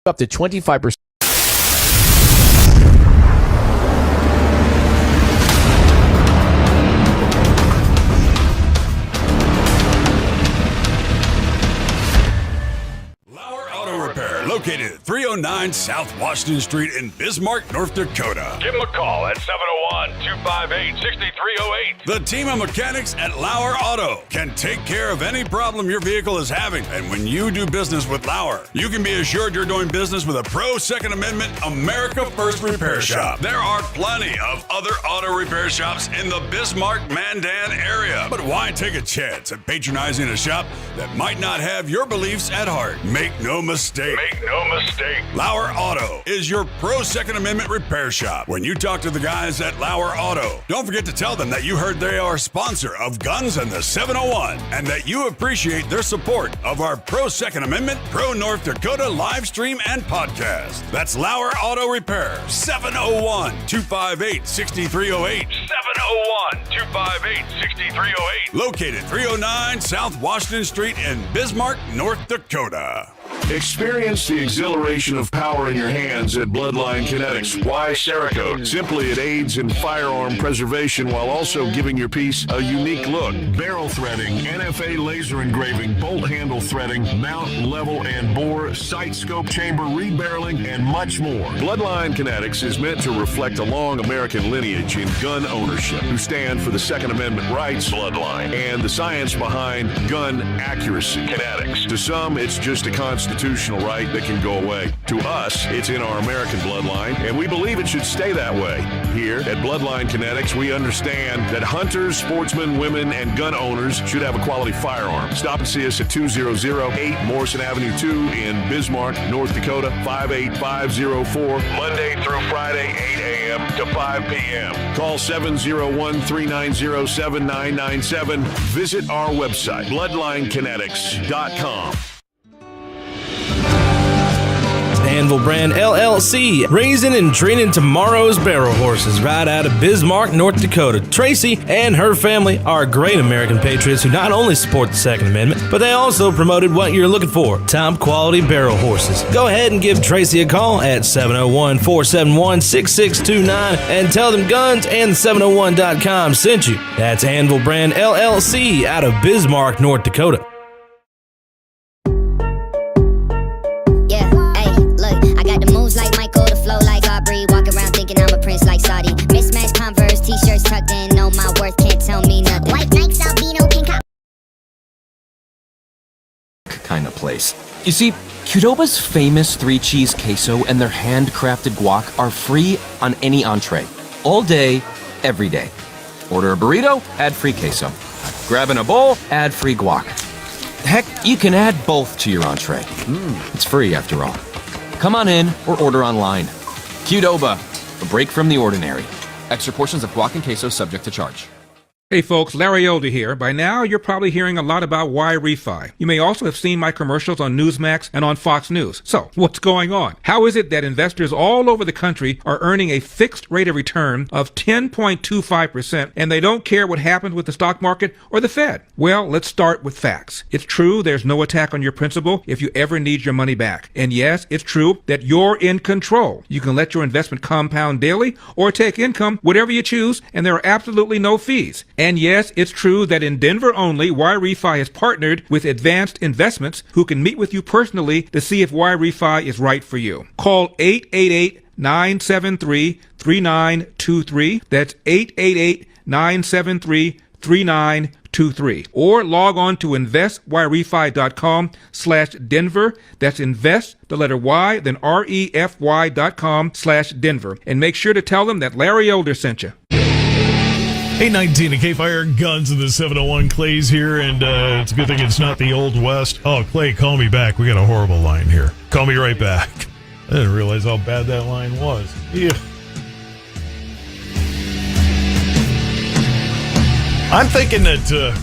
up to 25%. LAUER Auto Repair, located at 309 South Washington Street in Bismarck, North Dakota. Give them a call at 701-258-6308. The team of mechanics at LAUER Auto can take care of any problem your vehicle is having. And when you do business with LAUER, you can be assured you're doing business with a pro Second Amendment America First repair shop. There are plenty of other auto repair shops in the Bismarck-Mandan area. But why take a chance at patronizing a shop that might not have your beliefs at heart? Make no mistake. LAUER Auto is your pro Second Amendment repair shop. When you talk to the guys at LAUER Auto, don't forget to tell them that you heard they are a sponsor of Guns and the 701 and that you appreciate their support of our pro Second Amendment, pro North Dakota live stream and podcast. That's LAUER Auto Repair, 701-258-6308. 701-258-6308. Located 309 South Washington Street in Bismarck, North Dakota. Experience the exhilaration of power in your hands at Bloodline Kinetics. Why Cerakote? Simply, it aids in firearm preservation while also giving your piece a unique look. Barrel threading, NFA laser engraving, bolt handle threading, mount, level, and bore, sight scope chamber rebarreling, and much more. Bloodline Kinetics is meant to reflect a long American lineage in gun ownership, who stand for the Second Amendment rights, Bloodline, and the science behind gun accuracy. Kinetics. To some, it's just a constitutional right that can go away. To us, it's in our American bloodline, and we believe it should stay that way. Here at Bloodline Kinetics, we understand that hunters, sportsmen, women, and gun owners should have a quality firearm. Stop and see us at 2008 Morrison Avenue 2 in Bismarck, North Dakota, 58504, Monday through Friday, 8 a.m. to 5 p.m. Call 701-390-7997. Visit our website, bloodlinekinetics.com. Anvil Brand LLC, raising and training tomorrow's barrel horses right out of Bismarck, North Dakota. Tracy and her family are great American patriots who not only support the Second Amendment, but they also promoted what you're looking for, top quality barrel horses. Go ahead and give Tracy a call at 701-471-6629 and tell them Guns and 701.com sent you. That's Anvil Brand LLC out of Bismarck, North Dakota. Like Michael, the flow like Aubrey. Walk around thinking I'm a prince like Saudi. Mismatched Converse, t-shirts tucked in. Know my worth, can't tell me nothing. White Nikes, albino, pink kind of place. You see, Qdoba's famous 3-cheese queso and their handcrafted guac are free on any entree. All day, every day. Order a burrito, add free queso. Grab in a bowl, add free guac. Heck, you can add both to your entree. It's free after all. Come on in or order online. Qdoba, a break from the ordinary. Extra portions of guac and queso subject to charge. Hey folks, Larry Older here. By now, you're probably hearing a lot about why refi. You may also have seen my commercials on Newsmax and on Fox News. So, what's going on? How is it that investors all over the country are earning a fixed rate of return of 10.25% and they don't care what happens with the stock market or the Fed? Well, let's start with facts. It's true there's no attack on your principal if you ever need your money back. And yes, it's true that you're in control. You can let your investment compound daily or take income, whatever you choose, and there are absolutely no fees. And yes, it's true that in Denver only, YRefi has partnered with Advanced Investments, who can meet with you personally to see if YRefi is right for you. Call 888-973-3923. That's 888-973-3923. Or log on to investyrrefi.com/Denver. That's invest, the letter Y, then REFY.com/Denver. And make sure to tell them that Larry Older sent you. 819 to KFYR Guns in the 701. Clay's here, and it's a good thing it's not the Old West. Oh, Clay, call me back. We got a horrible line here. Call me right back. I didn't realize how bad that line was. Yeah. I'm thinking that...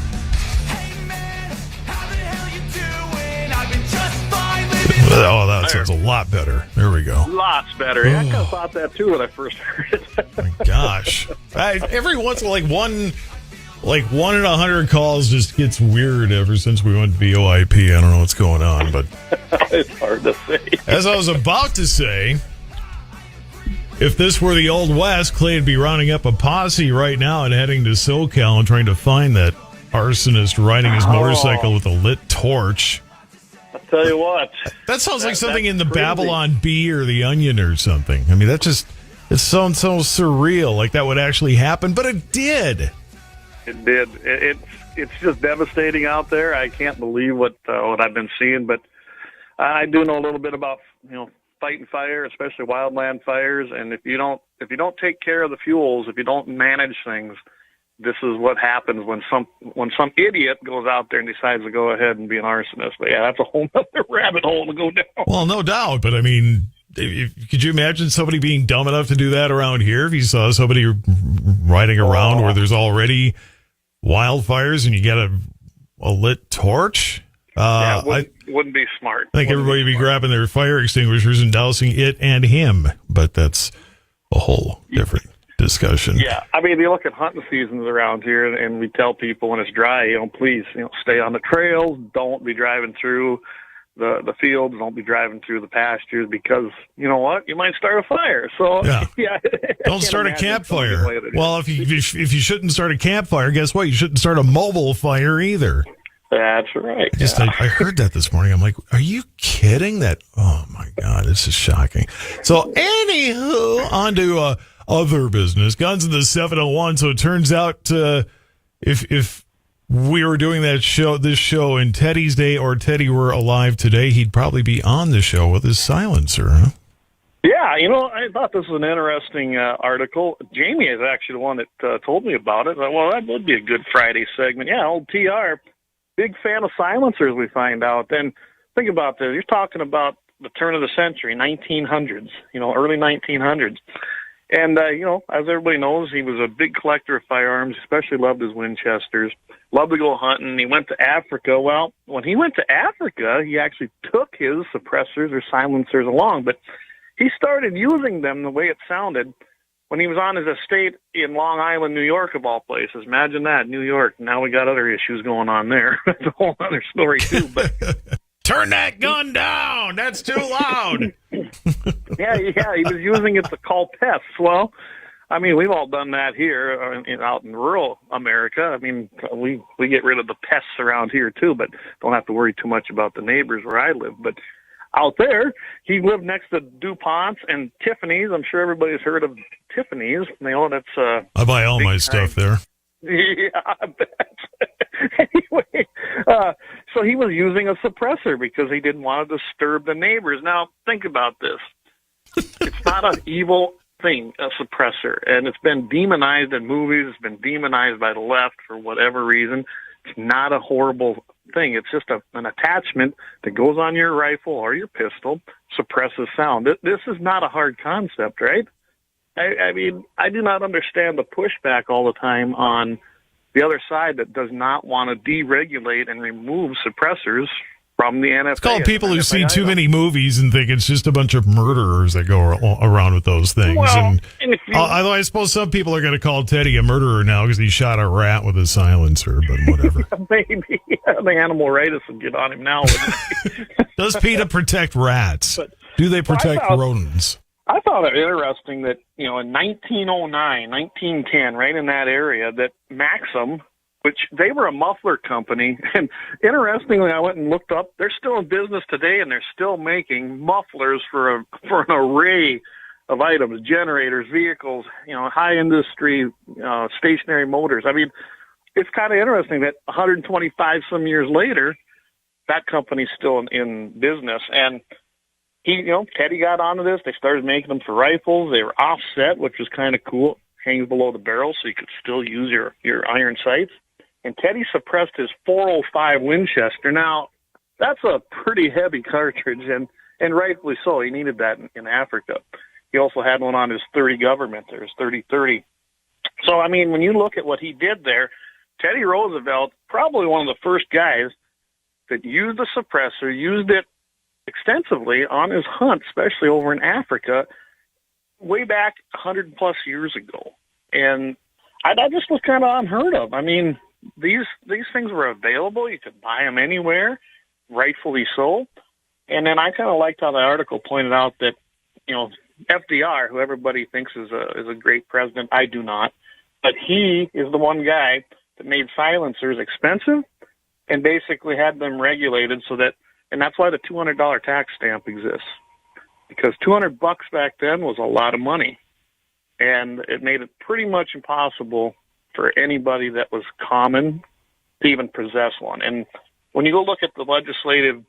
Oh, that sounds a lot better. There we go. Lots better. Yeah, I kind of thought that too when I first heard it. My gosh. Every once in like one like 1 in 100 calls just gets weird ever since we went to VoIP. I don't know what's going on, but it's hard to say. As I was about to say, if this were the Old West, Clay would be rounding up a posse right now and heading to SoCal and trying to find that arsonist riding his motorcycle with a lit torch. I'll tell you what. That sounds like something in the crazy. Babylon Bee or the Onion or something. I mean, that just, it sounds so surreal, like that would actually happen, but it did. It did. It's just devastating out there. I can't believe what I've been seeing, but I do know a little bit about, fighting fire, especially wildland fires, and if you don't take care of the fuels, if you don't manage things, this is what happens when some idiot goes out there and decides to go ahead and be an arsonist. But yeah, that's a whole other rabbit hole to go down. Well, no doubt, but I mean, could you imagine somebody being dumb enough to do that around here? If you saw somebody riding around where there's already wildfires and you get a lit torch? Wouldn't be smart. I think everybody would be grabbing their fire extinguishers and dousing it and him, but that's a whole different discussion. Yeah, I mean, you look at hunting seasons around here, and we tell people when it's dry, please, stay on the trails. Don't be driving through the fields. Don't be driving through the pastures because you know what? You might start a fire. So yeah, don't start a campfire. Well, if you shouldn't start a campfire, guess what? You shouldn't start a mobile fire either. That's right. I heard that this morning. I'm like, are you kidding? Oh my God, this is shocking. So anywho, on to other business. Guns in the 701. So it turns out if we were doing this show in Teddy's day or Teddy were alive today, he'd probably be on the show with his silencer, huh? Yeah, I thought this was an interesting article. Jamie is actually the one that told me about it. Well, that would be a good Friday segment. Yeah, old TR. Big fan of silencers, we find out. And think about this. You're talking about the turn of the century, 1900s, early 1900s. And, as everybody knows, he was a big collector of firearms, especially loved his Winchesters, loved to go hunting. He went to Africa. Well, when he went to Africa, he actually took his suppressors or silencers along, but he started using them the way it sounded when he was on his estate in Long Island, New York, of all places. Imagine that, New York. Now we got other issues going on there. That's a whole other story, too. But turn that gun down. That's too loud. yeah, he was using it to call pests. Well, I mean, we've all done that here out in rural America. I mean, we get rid of the pests around here, too, but don't have to worry too much about the neighbors where I live. But out there, he lived next to DuPont's and Tiffany's. I'm sure everybody's heard of Tiffany's. That's I buy all my stuff there. Yeah, I bet. Anyway, so he was using a suppressor because he didn't want to disturb the neighbors. Now, think about this. It's not an evil thing, a suppressor, and it's been demonized in movies. It's been demonized by the left for whatever reason. It's not a horrible thing. It's just an attachment that goes on your rifle or your pistol, suppresses sound. This is not a hard concept, right? I mean, I do not understand the pushback all the time on the other side that does not want to deregulate and remove suppressors from the NFA. It's called people who see too many movies and think it's just a bunch of murderers that go around with those things. Well, although I suppose some people are going to call Teddy a murderer now because he shot a rat with a silencer, but whatever. Maybe. The animal rights would get on him now. Does PETA protect rats? Do they protect rodents? I found it interesting that, in 1909, 1910, right in that area, that Maxim, which they were a muffler company, and interestingly, I went and looked up, they're still in business today, and they're still making mufflers for an array of items, generators, vehicles, high industry, stationary motors. I mean, it's kind of interesting that 125 some years later, that company's still in business, and Teddy got onto this. They started making them for rifles. They were offset, which was kind of cool. Hangs below the barrel, so you could still use your iron sights. And Teddy suppressed his .405 Winchester. Now, that's a pretty heavy cartridge, and rightfully so. He needed that in Africa. He also had one on his .30 government there, his 30-30. So, I mean, when you look at what he did there, Teddy Roosevelt, probably one of the first guys that used the suppressor, used it extensively on his hunt, especially over in Africa, way back 100-plus years ago. And that just was kind of unheard of. I mean, these things were available. You could buy them anywhere, rightfully so. And then I kind of liked how the article pointed out that, FDR, who everybody thinks is a great president, I do not, but he is the one guy that made silencers expensive and basically had them regulated so that, and that's why the $200 tax stamp exists, because $200 back then was a lot of money, and it made it pretty much impossible for anybody that was common to even possess one. And when you go look at the legislative,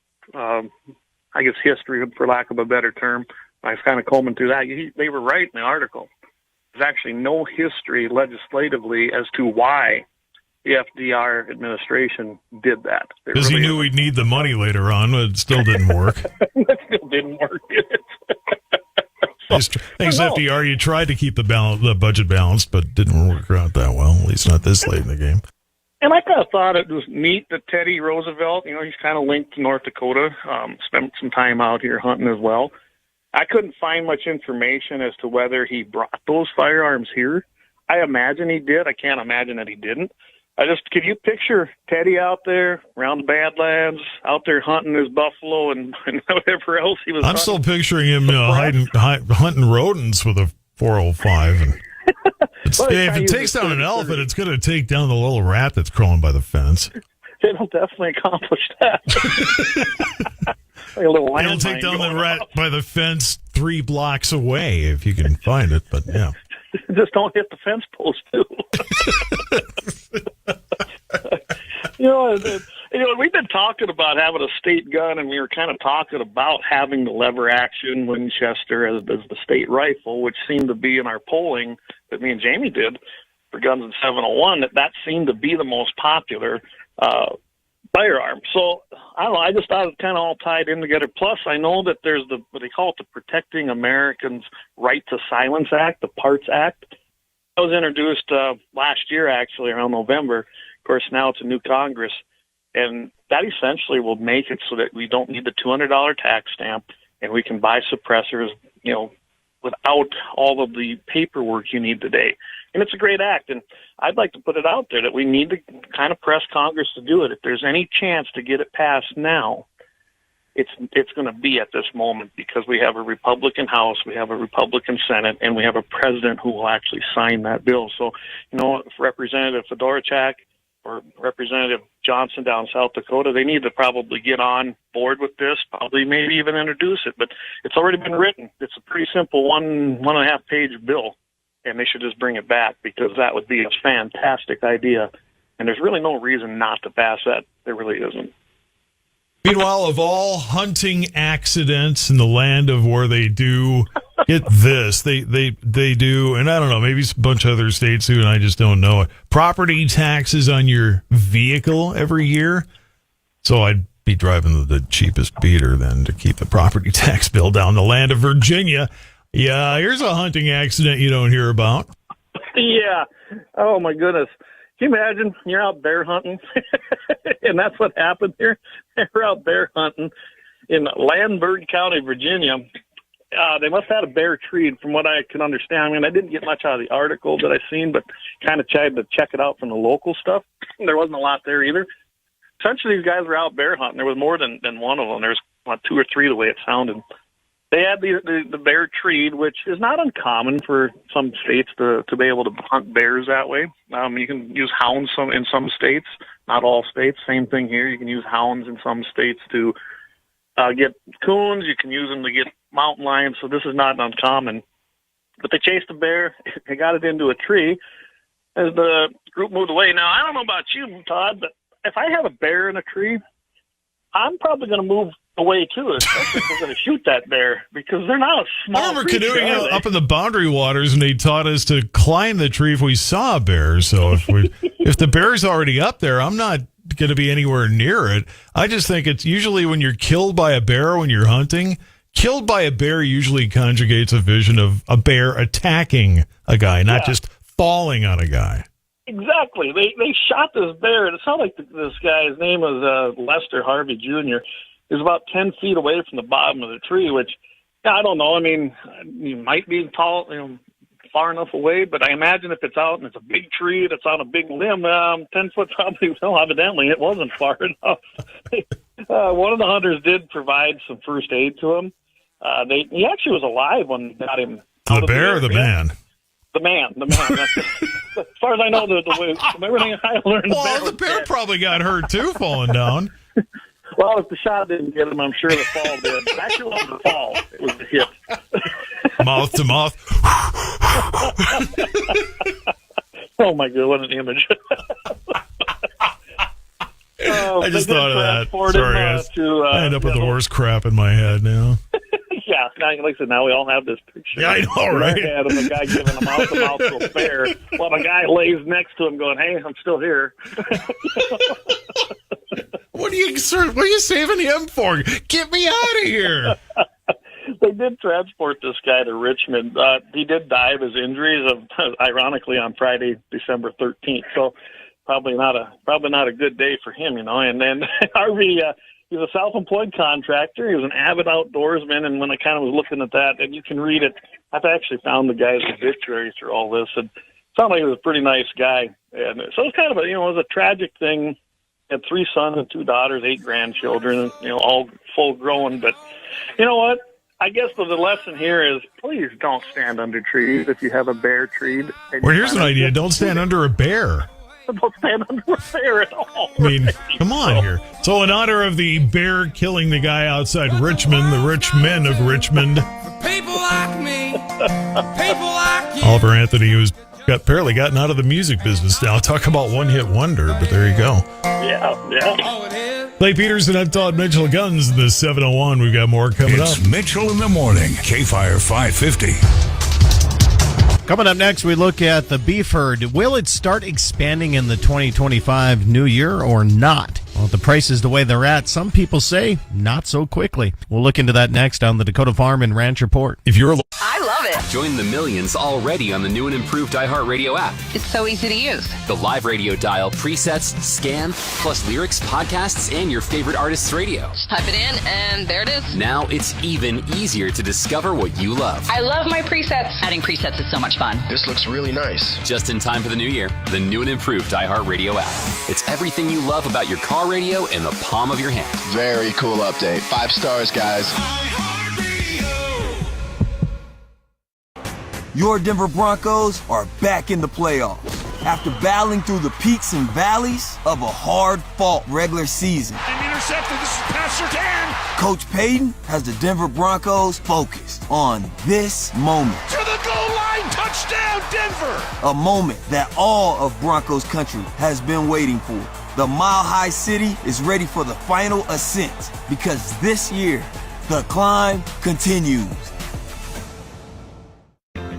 history, for lack of a better term, I was kind of combing through that. They were right in the article. There's actually no history legislatively as to why the FDR administration did that. Because he knew we'd need the money later on, but it still didn't work. It still didn't work, did it? Thanks, FDR. You tried to keep the budget balanced, but didn't work out that well, at least not this late in the game. And I kind of thought it was neat that Teddy Roosevelt, he's kind of linked to North Dakota, spent some time out here hunting as well. I couldn't find much information as to whether he brought those firearms here. I imagine he did. I can't imagine that he didn't. Can you picture Teddy out there around the Badlands, out there hunting his buffalo and whatever else he was hunting? I'm still picturing him hunting rodents with a 405. And if it takes down an elephant, it's going to take down the little rat that's crawling by the fence. It'll definitely accomplish that. Like a little It'll take down the rat by the fence 3 blocks away if you can find it, but yeah. Just don't hit the fence post, too. We've been talking about having a state gun, and we were kind of talking about having the lever action Winchester as the state rifle, which seemed to be in our polling that me and Jamie did for Guns in 701, that seemed to be the most popular firearm. So, I don't know, I just thought it kind of all tied in together. Plus, I know that there's what they call it, the Protecting Americans' Right to Silence Act, the PARTS Act. That was introduced last year, actually, around November. Of course, now it's a new Congress. And that essentially will make it so that we don't need the $200 tax stamp, and we can buy suppressors, without all of the paperwork you need today. And it's a great act, and I'd like to put it out there that we need to kind of press Congress to do it. If there's any chance to get it passed now, it's going to be at this moment, because we have a Republican House, we have a Republican Senate, and we have a president who will actually sign that bill. So, if Representative Fedorchak or Representative Johnson down in South Dakota, they need to probably get on board with this, probably maybe even introduce it. But it's already been written. It's a pretty simple 1.5 page bill, and they should just bring it back, because that would be a fantastic idea. And there's really no reason not to pass that. There really isn't. Meanwhile, of all hunting accidents in the land of where they do get this, they do, and I don't know, maybe it's a bunch of other states too, and I just don't know it. Property taxes on your vehicle every year. So I'd be driving the cheapest beater then to keep the property tax bill down. The land of Virginia. Yeah, here's a hunting accident you don't hear about. Yeah. Oh my goodness. Can you imagine you're out bear hunting, and that's what happened here? We're out bear hunting in Landberg County, Virginia. They must have had a bear treed, from what I can understand. I mean, I didn't get much out of the article that I seen, but kind of tried to check it out from the local stuff. There wasn't a lot there either. Essentially, these guys were out bear hunting. There was more than one of them. There was about 2 or 3 the way it sounded. They had the bear treed, which is not uncommon for some states to be able to hunt bears that way. You can use hounds in some states, not all states. Same thing here. You can use hounds in some states to get coons. You can use them to get mountain lions. So this is not uncommon. But they chased the bear. They got it into a tree as the group moved away. Now, I don't know about you, Todd, but if I have a bear in a tree, I'm probably going to move away too, especially if we're going to shoot that bear, because they're not a small I remember creature, canoeing up in the Boundary Waters, and they taught us to climb the tree if we saw a bear. So if the bear's already up there, I'm not going to be anywhere near it. I just think it's usually when you're killed by a bear when you're hunting, killed by a bear usually conjugates a vision of a bear attacking a guy, not just falling on a guy. Exactly. They shot this bear, and it sounded like this guy's name was Lester Harvey Jr. He was about 10 feet away from the bottom of the tree, which, I don't know. I mean, you might be tall, far enough away, but I imagine if it's out and it's a big tree that's on a big limb, 10 foot probably, well, evidently it wasn't far enough. One of the hunters did provide some first aid to him. He actually was alive when they got him. The bear or the man? The man. As far as I know, from everything I learned, well, the bear probably got hurt too, falling down. Well, if the shot didn't get him, I'm sure the fall did. It actually wasn't the fall; it was the hit. Mouth to mouth. Oh my God! What an image! I just thought of that. Sorry, guys. I end up with the worst crap in my head now. Yeah, like I said, now we all have this picture. Yeah, I know, right? And the guy giving a mouth-to-mouth to a bear, while the guy lays next to him going, hey, I'm still here. What are you saving him for? Get me out of here. They did transport this guy to Richmond. He did die of his injuries, ironically, on Friday, December 13th. So probably not a good day for him, you know. And then Harvey, he was a self-employed contractor. He was an avid outdoorsman. And when I kind of was looking at that, and you can read it, I've actually found the guy's obituary through all this. And it sounded like he was a pretty nice guy. And so it was kind of it was a tragic thing. He had 3 sons and 2 daughters, 8 grandchildren, all full grown. But you know what? I guess the lesson here is please don't stand under trees if you have a bear tree. Well, here's an idea. Don't stand under a bear. Don't stand under a bear at all. I mean, come on here. So in honor of the bear killing the guy outside Richmond, the rich men of Richmond. People like me. People like you. Oliver Anthony, who's apparently gotten out of the music business now. Talk about one-hit wonder, but there you go. Yeah. Oh, it is. Clay Peterson, I'm Todd Mitchell. Guns in the 701. We've got more coming up. It's Mitchell in the Morning, KFYR 550. Coming up next, we look at the beef herd. Will it start expanding in the 2025 new year or not? Well, the prices the way they're at, some people say not so quickly. We'll look into that next on the Dakota Farm and Ranch Report. If you're I love it. Join the millions already on the new and improved iHeartRadio app. It's so easy to use. The live radio dial, presets, scan, plus lyrics, podcasts, and your favorite artists' radio. Just type it in, and there it is. Now it's even easier to discover what you love. I love my presets. Adding presets is so much fun. This looks really nice. Just in time for the new year, the new and improved iHeartRadio app. It's everything you love about your car radio in the palm of your hand. Very cool update. 5 stars, guys. Your Denver Broncos are back in the playoffs. After battling through the peaks and valleys of a hard-fought regular season. And intercepted. This is Pastor Dan. Coach Payton has the Denver Broncos focused on this moment. To the goal line. Touchdown, Denver. A moment that all of Broncos country has been waiting for. The Mile High City is ready for the final ascent because this year, the climb continues.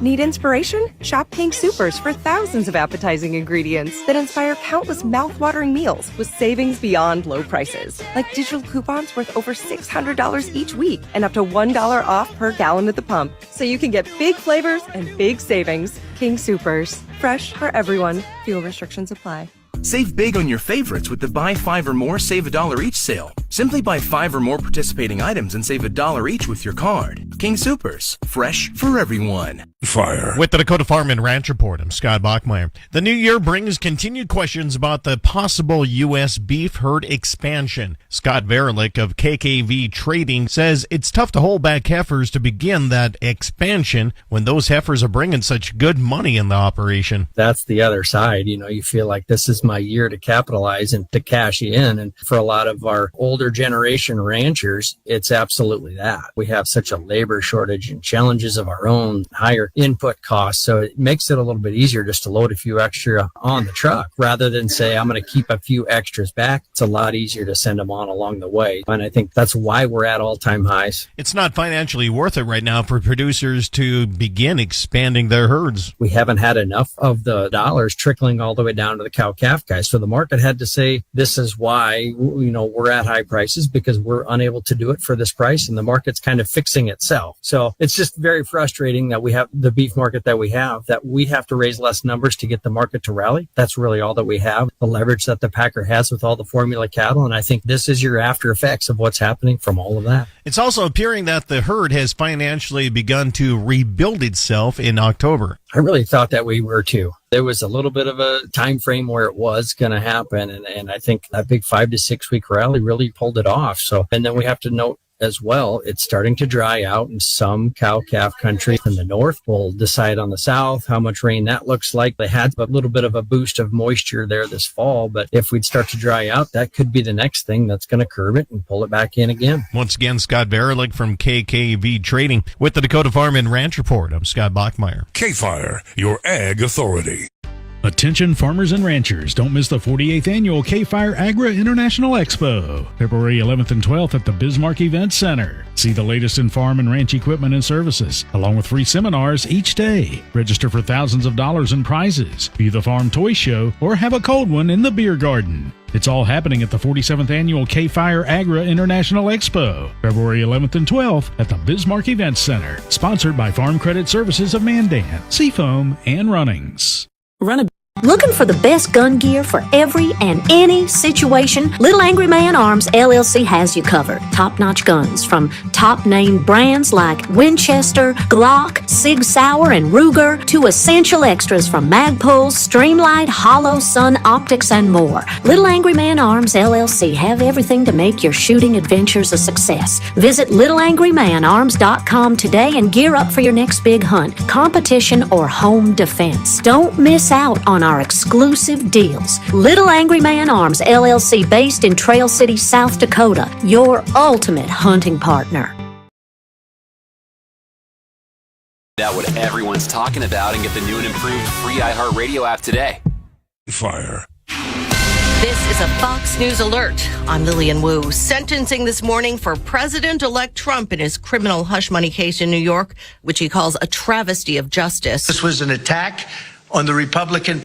Need inspiration? Shop King Soopers for thousands of appetizing ingredients that inspire countless mouth-watering meals with savings beyond low prices. Like digital coupons worth over $600 each week and up to $1 off per gallon at the pump. So you can get big flavors and big savings. King Soopers. Fresh for everyone. Fuel restrictions apply. Save big on your favorites with the Buy 5 or More, Save $1 each sale. Simply buy 5 or more participating items and save $1 each with your card. King Soopers. Fresh for everyone. Fire. With the Dakota Farm and Ranch Report, I'm Scott Bachmeyer. The new year brings continued questions about the possible U.S. beef herd expansion. Scott Verlick of KKV Trading says it's tough to hold back heifers to begin that expansion when those heifers are bringing such good money in the operation. That's the other side. You feel like this is my year to capitalize and to cash in. And for a lot of our older generation ranchers, it's absolutely that. We have such a labor shortage and challenges of our own, higher input costs. So it makes it a little bit easier just to load a few extra on the truck rather than say, I'm going to keep a few extras back. It's a lot easier to send them on along the way. And I think that's why we're at all-time highs. It's not financially worth it right now for producers to begin expanding their herds. We haven't had enough of the dollars trickling all the way down to the cow-calf guys. So the market had to say, this is why, we're at high prices because we're unable to do it for this price. And the market's kind of fixing itself. So it's just very frustrating that we have the beef market that we have to raise less numbers to get the market to rally. That's really all that we have. The leverage that the packer has with all the formula cattle. And I think this is your after effects of what's happening from all of that. It's also appearing that the herd has financially begun to rebuild itself in October. I really thought that we were too. There was a little bit of a time frame where it was going to happen. And I think that big 5 to 6 week rally really pulled it off. So, and then we have to note as well, it's starting to dry out in some cow-calf country in the north. We'll decide on the south how much rain that looks like. They had a little bit of a boost of moisture there this fall, but if we'd start to dry out, that could be the next thing that's going to curb it and pull it back in again. Once again, Scott Verlick from KKV Trading with the Dakota Farm and Ranch Report. I'm Scott Bachmeyer. KFYR, your ag authority. Attention farmers and ranchers, don't miss the 48th annual KFYR Agri International Expo, February 11th and 12th at the Bismarck Event Center. See the latest in farm and ranch equipment and services, along with free seminars each day. Register for thousands of dollars in prizes, view the farm toy show, or have a cold one in the beer garden. It's all happening at the 47th annual KFYR Agri International Expo, February 11th and 12th at the Bismarck Event Center, sponsored by Farm Credit Services of Mandan, Seafoam, and Runnings. Looking for the best gun gear for every and any situation? Little Angry Man Arms LLC has you covered. Top-notch guns from top-name brands like Winchester, Glock, Sig Sauer, and Ruger to essential extras from Magpul, Streamlight, Hollow, Sun Optics, and more. Little Angry Man Arms LLC have everything to make your shooting adventures a success. Visit littleangrymanarms.com today and gear up for your next big hunt, competition, or home defense. Don't miss out on our exclusive deals. Little Angry Man Arms LLC, based in Trail City, South Dakota, your ultimate hunting partner. Out what everyone's talking about and get the new and improved free iHeartRadio app today. Fire. This is a Fox News alert. I'm Lillian Wu. Sentencing this morning for President-elect Trump in his criminal hush money case in New York, which he calls a travesty of justice. This was an attack on the Republican.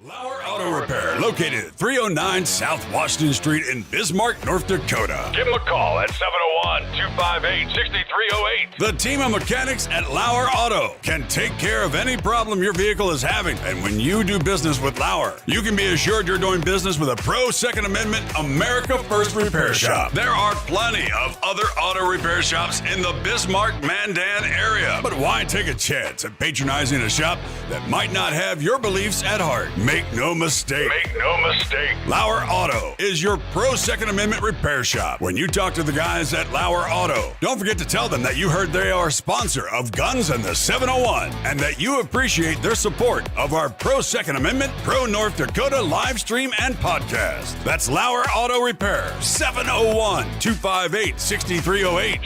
LAUER Auto Repair, located at 309 South Washington Street in Bismarck, North Dakota. Give them a call at 701-258-6308. The team of mechanics at LAUER Auto can take care of any problem your vehicle is having. And when you do business with LAUER, you can be assured you're doing business with a pro Second Amendment America First repair shop. There are plenty of other auto repair shops in the Bismarck-Mandan area. But why take a chance at patronizing a shop that might not have your beliefs at heart? Make no mistake. LAUER Auto is your pro Second Amendment repair shop. When you talk to the guys at LAUER Auto, don't forget to tell them that you heard they are a sponsor of Guns and the 701 and that you appreciate their support of our pro Second Amendment, pro North Dakota live stream and podcast. That's LAUER Auto Repair, 701-258-6308.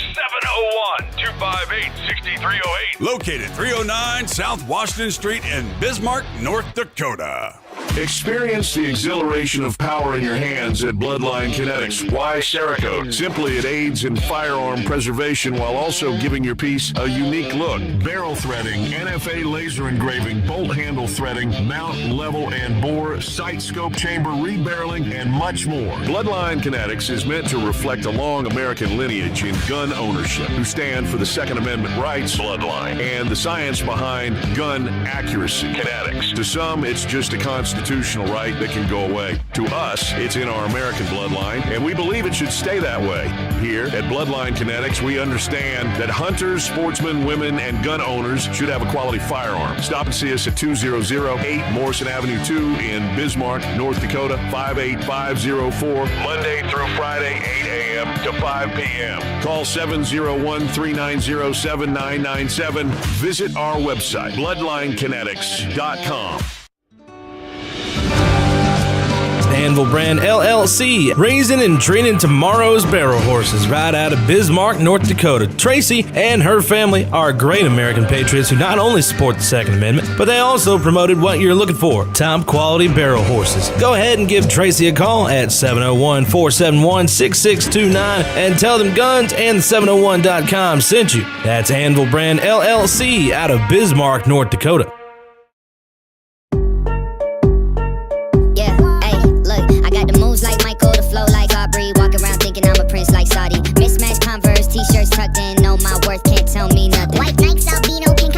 701-258-6308. Located 309 South Washington Street in Bismarck, North Dakota. Experience the exhilaration of power in your hands at Bloodline Kinetics. Why Cerakote? Simply, it aids in firearm preservation while also giving your piece a unique look. Barrel threading, NFA laser engraving, bolt handle threading, mount, level, and bore, sight scope, chamber, rebarreling, and much more. Bloodline Kinetics is meant to reflect a long American lineage in gun ownership, who stand for the Second Amendment rights, Bloodline, and the science behind gun accuracy. Kinetics. To some, it's just a constitutional right that can go away. To us, it's in our American bloodline, and we believe it should stay that way. Here at Bloodline Kinetics, we understand that hunters, sportsmen, women, and gun owners should have a quality firearm. Stop and see us at 2008 Morrison Avenue 2 in Bismarck, North Dakota, 58504, Monday through Friday, 8 a.m. to 5 p.m. Call 701-390-7997. Visit our website, bloodlinekinetics.com. Anvil Brand LLC, raising and training tomorrow's barrel horses right out of Bismarck, North Dakota. Tracy and her family are great American patriots who not only support the Second Amendment, but they also promoted what you're looking for, top quality barrel horses. Go ahead and give Tracy a call at 701-471-6629 and tell them Guns and 701.com sent you. That's Anvil Brand LLC out of Bismarck, North Dakota. Like Michael, the flow like Aubrey. Walk around thinking I'm a prince like Saudi. Mismatched Converse, t-shirts tucked in. Know my worth, can't tell me nothing. White Nikes, albino, pink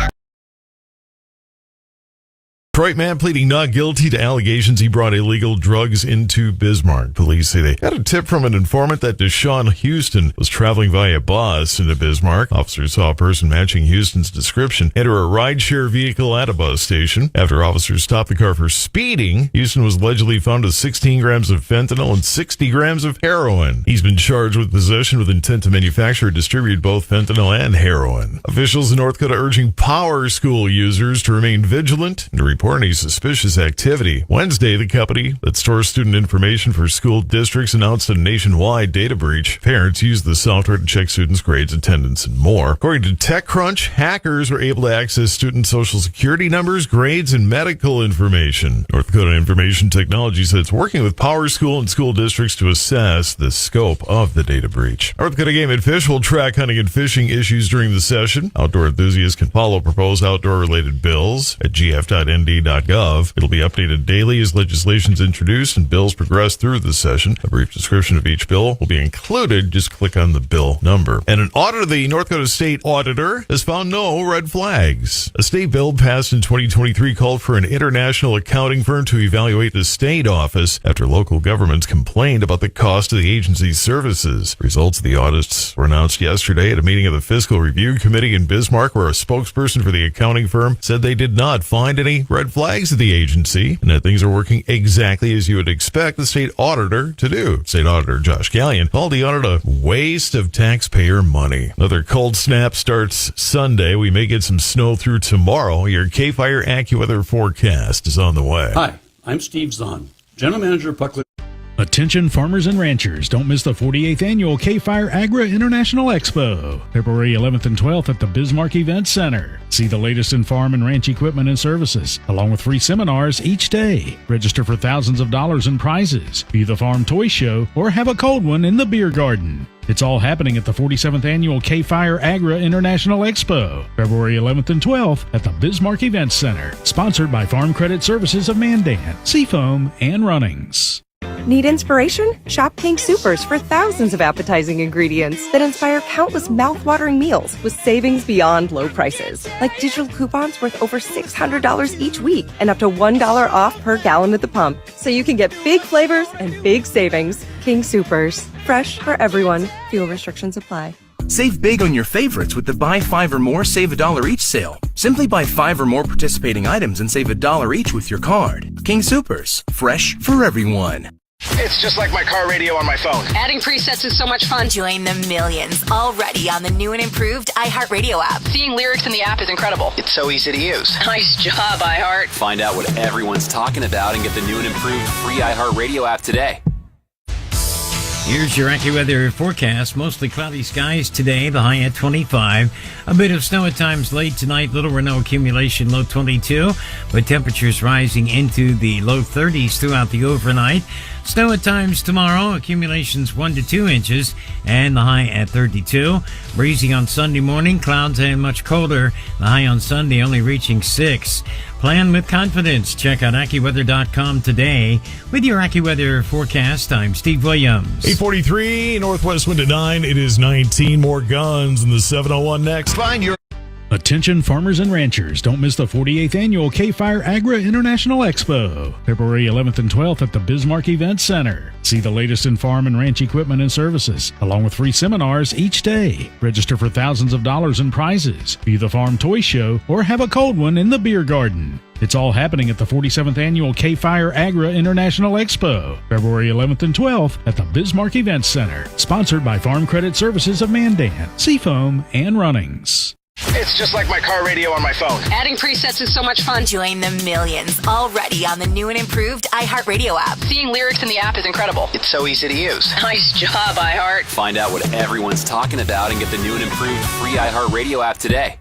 Detroit man pleading not guilty to allegations he brought illegal drugs into Bismarck. Police say they got a tip from an informant that Deshaun Houston was traveling via bus into Bismarck. Officers saw a person matching Houston's description enter a rideshare vehicle at a bus station. After officers stopped the car for speeding, Houston was allegedly found with 16 grams of fentanyl and 60 grams of heroin. He's been charged with possession with intent to manufacture or distribute both fentanyl and heroin. Officials in North Dakota urging Power School users to remain vigilant and to report any suspicious activity. Wednesday, the company that stores student information for school districts announced a nationwide data breach. Parents used the software to check students' grades, attendance, and more. According to TechCrunch, hackers were able to access student social security numbers, grades, and medical information. North Dakota Information Technology said it's working with Power School and school districts to assess the scope of the data breach. North Dakota Game and Fish will track hunting and fishing issues during the session. Outdoor enthusiasts can follow proposed outdoor-related bills at gf.nd.gov. It'll be updated daily as legislation is introduced and bills progress through the session. A brief description of each bill will be included. Just click on the bill number. And an audit of the North Dakota State Auditor has found no red flags. A state bill passed in 2023 called for an international accounting firm to evaluate the state office after local governments complained about the cost of the agency's services. Results of the audits were announced yesterday at a meeting of the Fiscal Review Committee in Bismarck, where a spokesperson for the accounting firm said they did not find any red flags of the agency and that things are working exactly as you would expect the state auditor to do. State Auditor Josh Gallion called the audit a waste of taxpayer money. Another cold snap starts Sunday. We may get some snow through tomorrow. Your KFYR AccuWeather forecast is on the way. Hi, I'm Steve Zahn, General Manager of Pucklet. Attention farmers and ranchers, don't miss the 48th annual KFYR Agri International Expo, February 11th and 12th at the Bismarck Event Center. See the latest in farm and ranch equipment and services, along with free seminars each day. Register for thousands of dollars in prizes, view the farm toy show, or have a cold one in the beer garden. It's all happening at the 47th annual KFYR Agri International Expo, February 11th and 12th at the Bismarck Event Center, sponsored by Farm Credit Services of Mandan, Seafoam, and Runnings. Need inspiration? Shop King Supers for thousands of appetizing ingredients that inspire countless mouth-watering meals with savings beyond low prices. Like digital coupons worth over $600 each week and up to $1 off per gallon at the pump. So you can get big flavors and big savings. King Supers. Fresh for everyone. Fuel restrictions apply. Save big on your favorites with the Buy 5 or More Save $1 each sale. Simply buy 5 or more participating items and save $1 each with your card. King Supers. Fresh for everyone. It's just like my car radio on my phone. Adding presets is so much fun. Join the millions already on the new and improved iHeartRadio app. Seeing lyrics in the app is incredible. It's so easy to use. Nice job, iHeart. Find out what everyone's talking about and get the new and improved free iHeartRadio app today. Here's your AccuWeather forecast. Mostly cloudy skies today, the high at 25. A bit of snow at times late tonight, little or no accumulation, low 22. With temperatures rising into the low 30s throughout the overnight. Snow at times tomorrow, accumulations 1 to 2 inches, and the high at 32. Breezy on Sunday morning, clouds and much colder. The high on Sunday only reaching 6. Plan with confidence. Check out AccuWeather.com today. With your AccuWeather forecast, I'm Steve Williams. 843, northwest wind at 9. It is 19. More guns in the 701 next. Find your Attention farmers and ranchers, don't miss the 48th annual KFYR Agri International Expo, February 11th and 12th at the Bismarck Event Center. See the latest in farm and ranch equipment and services, along with free seminars each day. Register for thousands of dollars in prizes, view the farm toy show, or have a cold one in the beer garden. It's all happening at the 47th annual KFYR Agri International Expo, February 11th and 12th at the Bismarck Event Center, sponsored by Farm Credit Services of Mandan, Seafoam, and Runnings. It's just like my car radio on my phone. Adding presets is so much fun. Join the millions already on the new and improved iHeartRadio app. Seeing lyrics in the app is incredible. It's so easy to use. Nice job, iHeart. Find out what everyone's talking about and get the new and improved free iHeartRadio app today.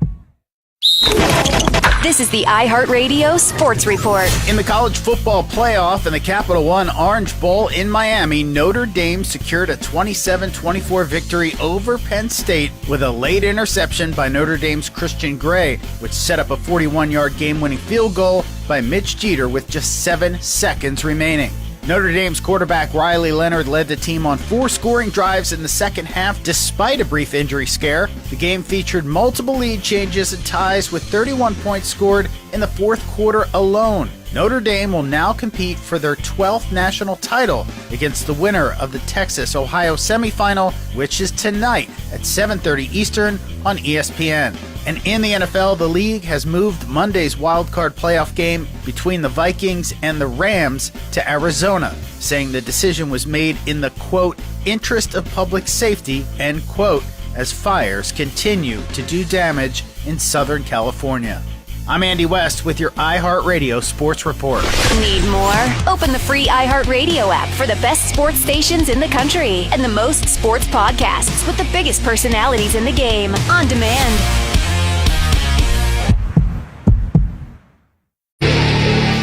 This is the iHeartRadio Sports Report. In the college football playoff and the Capital One Orange Bowl in Miami, Notre Dame secured a 27-24 victory over Penn State with a late interception by Notre Dame's Christian Gray, which set up a 41-yard game-winning field goal by Mitch Jeter with just 7 seconds remaining. Notre Dame's quarterback Riley Leonard led the team on 4 scoring drives in the second half despite a brief injury scare. The game featured multiple lead changes and ties with 31 points scored in the fourth quarter alone. Notre Dame will now compete for their 12th national title against the winner of the Texas-Ohio semifinal, which is tonight at 7:30 Eastern on ESPN. And in the NFL, the league has moved Monday's wildcard playoff game between the Vikings and the Rams to Arizona, saying the decision was made in the, quote, interest of public safety, end quote, as fires continue to do damage in Southern California. I'm Andy West with your iHeartRadio Sports Report. Need more? Open the free iHeartRadio app for the best sports stations in the country and the most sports podcasts with the biggest personalities in the game on demand.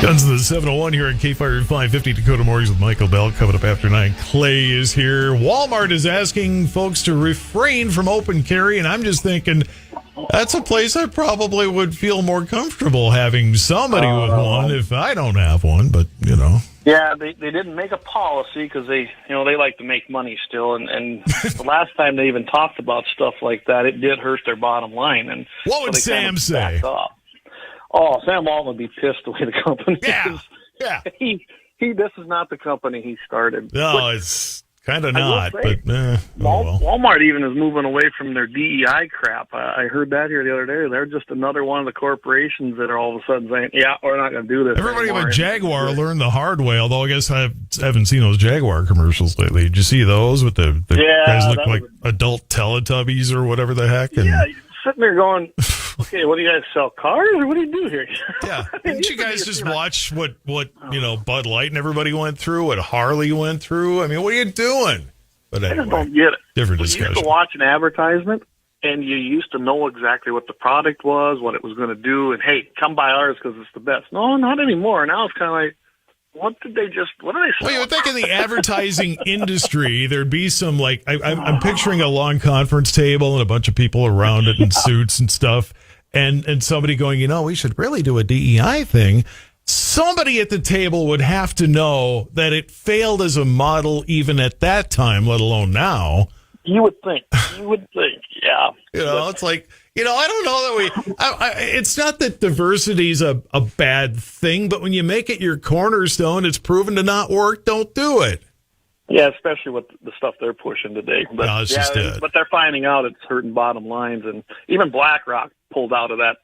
Guns of the 701 here at KFYR 550 Dakota Mornings with Michael Bell. Coming up after 9, Clay is here. Walmart is asking folks to refrain from open carry, and I'm just thinking that's a place I probably would feel more comfortable having somebody with one if I don't have one, but, you know. Yeah, they didn't make a policy because they like to make money still, and the last time they even talked about stuff like that, it did hurt their bottom line. And what would Sam say? Oh, Sam Walton would be pissed the way the company is. Yeah. This is not the company he started. No, it's kind of not, but well. Walmart even is moving away from their DEI crap. I heard that here the other day. They're just another one of the corporations that are all of a sudden saying, yeah, we're not going to do this Everybody anymore. but Jaguar learned the hard way, although I guess I haven't seen those Jaguar commercials lately. Did you see those with the guys look like adult Teletubbies or whatever the heck? And, yeah, you're sitting there going, okay, what do you guys sell, cars, or what do you do here? Yeah, didn't you guys just watch what Bud Light and everybody went through, what Harley went through? I mean, what are you doing? But anyway, I just don't get it. Different discussion. You used to watch an advertisement, and you used to know exactly what the product was, what it was going to do, and hey, come buy ours because it's the best. No, not anymore. Now it's kind of like, what did they sell? Well, you would think in the advertising industry, there'd be some, like, I'm picturing a long conference table and a bunch of people around it in suits and stuff, and somebody going, we should really do a DEI thing. Somebody at the table would have to know that it failed as a model even at that time, let alone now. You would think, yeah. It's like, I don't know that it's not that diversity is a bad thing, but when you make it your cornerstone, it's proven to not work, don't do it. Yeah, especially with the stuff they're pushing today. But, no, it's just it. But they're finding out it's hurting bottom lines, and even BlackRock pulled out of that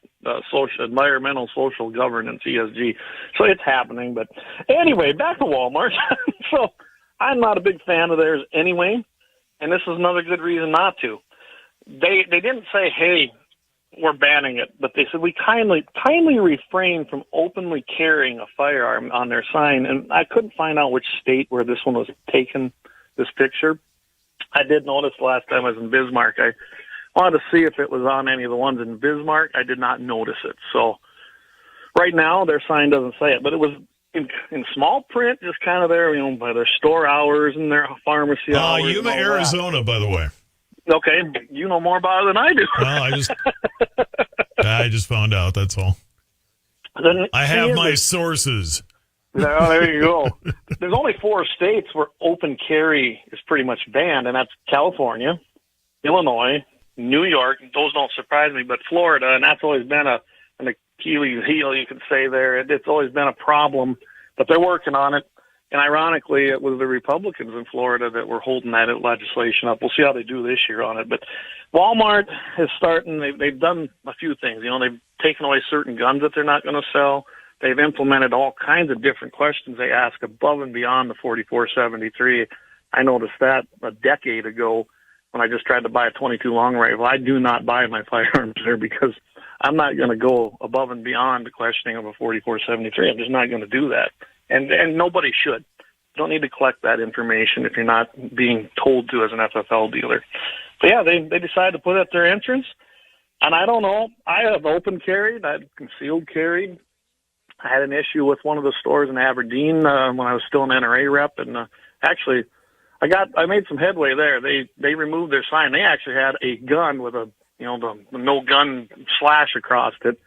environmental social governance, ESG. So it's happening. But anyway, back to Walmart. So I'm not a big fan of theirs anyway, and this is another good reason not to. They didn't say, hey, we're banning it, but they said we kindly refrain from openly carrying a firearm on their sign. And I couldn't find out which state where this one was taken, this picture. I did notice the last time I was in Bismarck. I wanted to see if it was on any of the ones in Bismarck. I did not notice it. So right now their sign doesn't say it, but it was in small print, just kind of there, by their store hours and their pharmacy hours. Yuma, Arizona, by the way. Okay, you know more about it than I do. Well, I just found out, that's all. I have my sources. There you go. There's only 4 states where open carry is pretty much banned, and that's California, Illinois, New York. Those don't surprise me, but Florida, and that's always been an Achilles heel, you could say there. It's always been a problem, but they're working on it. And ironically, it was the Republicans in Florida that were holding that legislation up. We'll see how they do this year on it. But Walmart is starting. They've done a few things. They've taken away certain guns that they're not going to sell. They've implemented all kinds of different questions they ask above and beyond the 4473. I noticed that a decade ago when I just tried to buy a 22 long rifle. I do not buy my firearms there because I'm not going to go above and beyond the questioning of a 4473. I'm just not going to do that. And nobody should. You don't need to collect that information if you're not being told to as an FFL dealer. But yeah, they decided to put it at their entrance. And I don't know. I have open carried. I had concealed carried. I had an issue with one of the stores in Aberdeen when I was still an NRA rep. And actually, I made some headway there. They removed their sign. They actually had a gun with the no gun slash across it.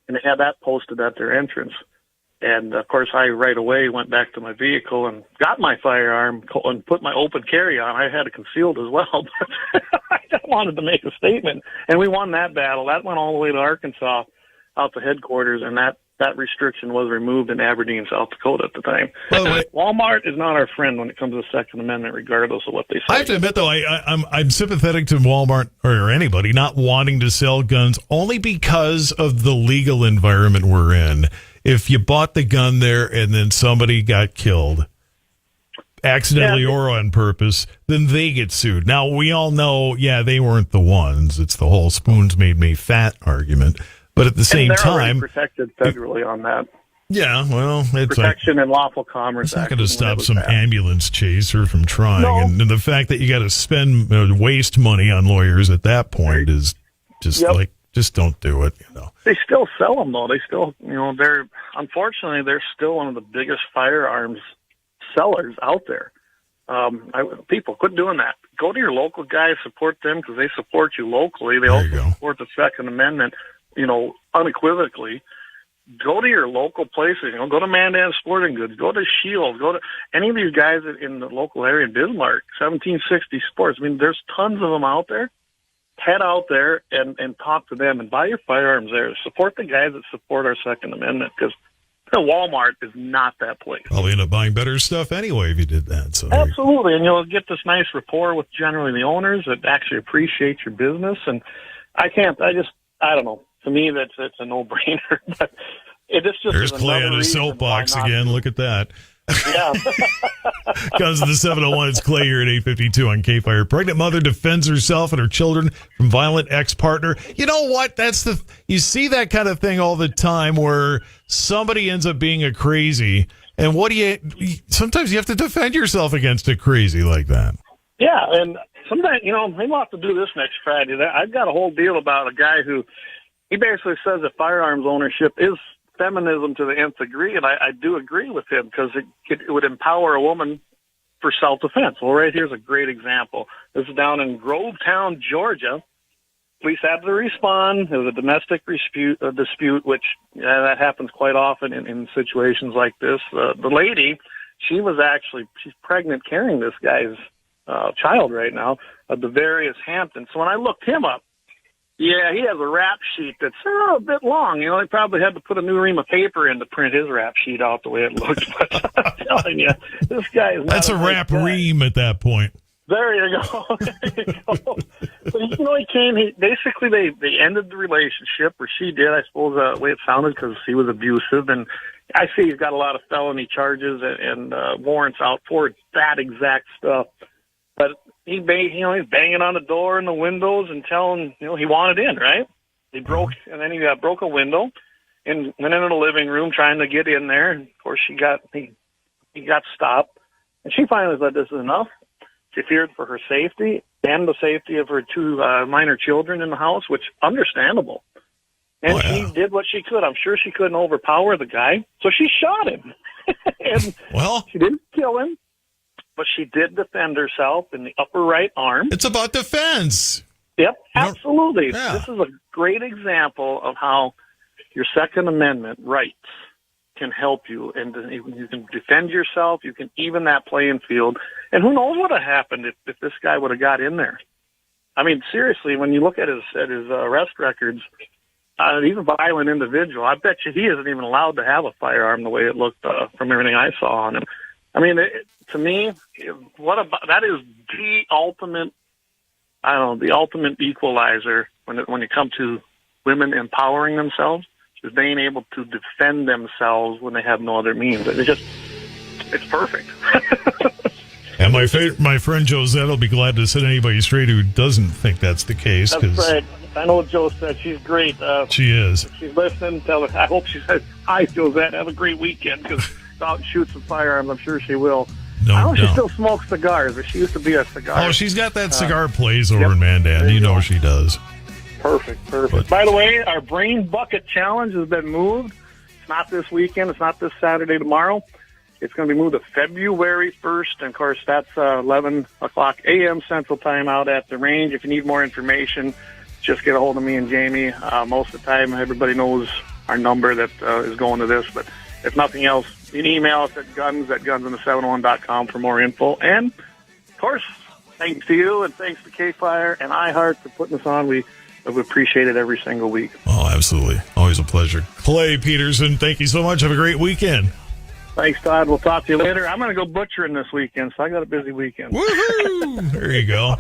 And they had that posted at their entrance. And, of course, I right away went back to my vehicle and got my firearm and put my open carry on. I had it concealed as well, but I just wanted to make a statement. And we won that battle. That went all the way to Arkansas, out to headquarters, and that restriction was removed in Aberdeen, South Dakota at the time. Walmart is not our friend when it comes to the Second Amendment, regardless of what they say. I have to admit, though, I'm sympathetic to Walmart or anybody not wanting to sell guns only because of the legal environment we're in. If you bought the gun there and then somebody got killed, accidentally or on purpose, then they get sued. Now, we all know, they weren't the ones. It's the whole spoons made me fat argument. But at the same time, they're protected federally on that. Yeah, well, it's Protection and Lawful Commerce. It's not going to stop some ambulance chaser from trying. No. And the fact that you got to waste money on lawyers at that point is just just don't do it. They still sell them though. They still, unfortunately, they're still one of the biggest firearms sellers out there. People quit doing that. Go to your local guys, support them because they support you locally. They also support the Second Amendment, unequivocally. Go to your local places. Go to Mandan Sporting Goods. Go to Shield. Go to any of these guys in the local area in Bismarck. 1760 Sports. I mean, there's tons of them out there. Head out there and talk to them and buy your firearms there. Support the guys that support our Second Amendment because Walmart is not that place. Probably end up buying better stuff anyway if you did that. So absolutely, and you'll get this nice rapport with generally the owners that actually appreciate your business. And I don't know. To me, it's a no-brainer. But just there's Clay on his soapbox again. Look at that. Yeah. Guns of the 701. It's Clay here at 8:52 on KFYR. Pregnant mother defends herself and her children from violent ex-partner. You know what? You see that kind of thing all the time where somebody ends up being a crazy, and sometimes you have to defend yourself against a crazy like that. Yeah, and sometimes, maybe we'll have to do this next Friday. I've got a whole deal about a guy who, he basically says that firearms ownership is feminism to the nth degree, and I do agree with him because it would empower a woman for self-defense. Well, right here's a great example. This is down in Grovetown, Georgia. Police had to respond. It was a domestic dispute, which that happens quite often in situations like this. The lady, she's pregnant carrying this guy's child right now, Devarius Hampton. So when I looked him up, he has a rap sheet that's a bit long. They probably had to put a new ream of paper in to print his rap sheet out the way it looks. But I'm telling you, this guy is not That's a rap ream at that point. There you go. So, he came, they ended the relationship, or she did, I suppose, the way it sounded, because he was abusive. And I see he's got a lot of felony charges and warrants out for that exact stuff. But he's banging on the door and the windows and telling, he wanted in, right? He broke a window and went into the living room trying to get in there. And of course, he got stopped. And she finally said, this is enough. She feared for her safety and the safety of her two minor children in the house, which understandable. And she did what she could. I'm sure she couldn't overpower the guy. So she shot him. And she didn't kill him. But she did defend herself in the upper right arm. It's about defense. Yep, absolutely. Yeah. This is a great example of how your Second Amendment rights can help you. And you can defend yourself. You can even that playing field. And who knows what would have happened if this guy would have got in there. I mean, seriously, when you look at his arrest records, he's a violent individual. I bet you he isn't even allowed to have a firearm the way it looked from everything I saw on him. I mean, to me, that is the ultimate, the ultimate equalizer when you come to women empowering themselves, is being able to defend themselves when they have no other means. It's perfect. And my friend Josette will be glad to set anybody straight who doesn't think that's the case. That's right. I know what Joe said. She's great. She is. If she's listening, tell her. I hope she says, hi, Josette. Have a great weekend, because out and shoot some firearms. I'm sure she will. I know she still smokes cigars, but she used to be a cigar. Oh, she's got that cigar place over in Mandan. You know she does. Perfect. By the way, our Brain Bucket Challenge has been moved. It's not this weekend. It's not this Saturday, tomorrow. It's going to be moved to February 1st. And, of course, that's 11 o'clock a.m. Central Time out at the range. If you need more information, just get a hold of me and Jamie. Most of the time, everybody knows our number that is going to this. But if nothing else, you can email us at guns@gunsinthe701.com for more info. And, of course, thanks to you and thanks to KFYR and iHeart for putting us on. We appreciate it every single week. Oh, absolutely. Always a pleasure. Clay Peterson, thank you so much. Have a great weekend. Thanks, Todd. We'll talk to you later. I'm going to go butchering this weekend, so I got a busy weekend. Woohoo! There you go.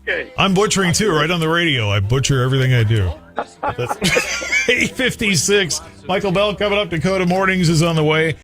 Okay. I'm butchering, too, right on the radio. I butcher everything I do. That's 8:56. Michael Bell coming up. Dakota Mornings is on the way.